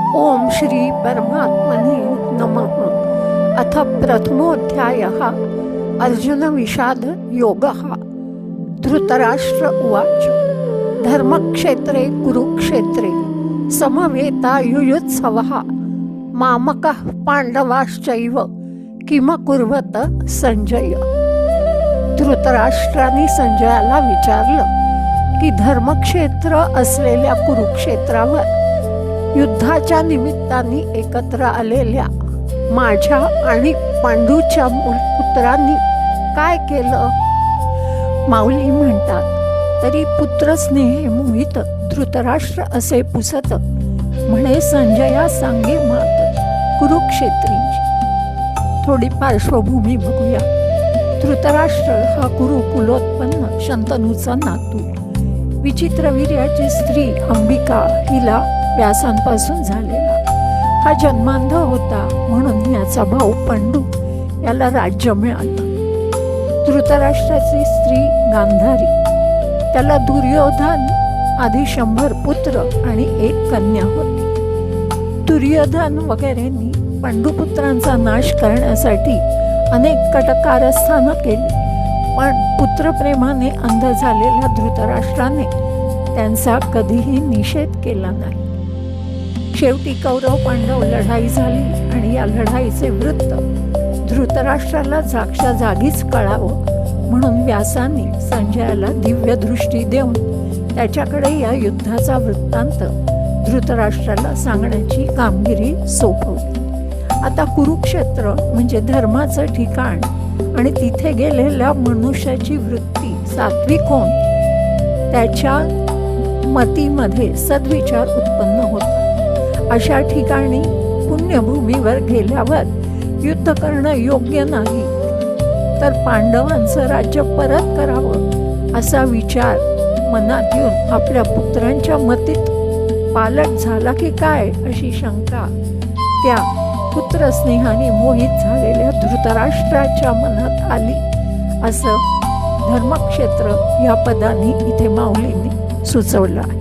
ओम श्री परमात्मने नमः। अथ प्रथमोऽध्यायः। अर्जुन विषाद योगः। धृतराष्ट्र उवाच धर्मक्षेत्रे कुरुक्षेत्रे समवेतायुयुत्सवः मामकः पांडवाश्चैव किमकुर्वत संजय। धृतराष्ट्राने संजयाला विचारलं की धर्मक्षेत्र असलेल्या कुरुक्षेत्रावर युद्धाच्या निमित्ताने एकत्र आलेल्या माझ्या आणि पांडूच्या पुत्रांनी काय केलं। माऊली म्हणतात, तरी पुत्रस्नेहे मोहित धृतराष्ट्र असे पुसत म्हणे संजया सांगे मात कुरुक्षेत्रींची। थोडी पार्श्वभूमी बघूया। धृतराष्ट्र हा कुरु कुलोत्पन्न शंतनूचा नातू। विचित्रवीर्याची स्त्री अंबिका हिला व्यासांपासून झालेला हा जन्मांध होता, म्हणून याचा भाऊ पांडू याला राज्य मिळालं। धृतराष्ट्राची स्त्री गांधारी, त्याला दुर्योधन आधी 100 पुत्र आणि 1 कन्या होती। दुर्योधन वगैरेंनी पांडुपुत्रांचा नाश करण्यासाठी अनेक कटकारस्थानं केली, पण पुत्रप्रेमाने अंध झालेल्या धृतराष्ट्राने त्यांचा कधीही निषेध केला नाही। शेवटी कौरव पांडव लढाई झाली आणि या लढाईचे वृत्त धृतराष्ट्राला जागच्या जागीच कळावं म्हणून व्यासांनी संजयाला दिव्य दृष्टी देऊन त्याच्याकडे या युद्धाचा वृत्तांत धृतराष्ट्राला सांगण्याची कामगिरी सोपवली। आता कुरुक्षेत्र म्हणजे धर्माचं ठिकाण आणि तिथे गेलेल्या मनुष्याची वृत्ती सात्विक होऊन त्याच्या मतीमध्ये सद्विचार उत्पन्न होतात। अशा ठिकाणी पुण्यभूमीवर गेल्यावर युद्ध करणं योग्य नाही, तर पांडवांचं राज्य परत करावं असा विचार मनात येऊन आपल्या पुत्रांच्या मतीत पालट झाला की काय अशी शंका त्या पुत्रस्नेहाने मोहित झालेल्या धृतराष्ट्राच्या मनात आली। असं धर्मक्षेत्र या पदाने इथे माऊलींनी सुचवलं आहे।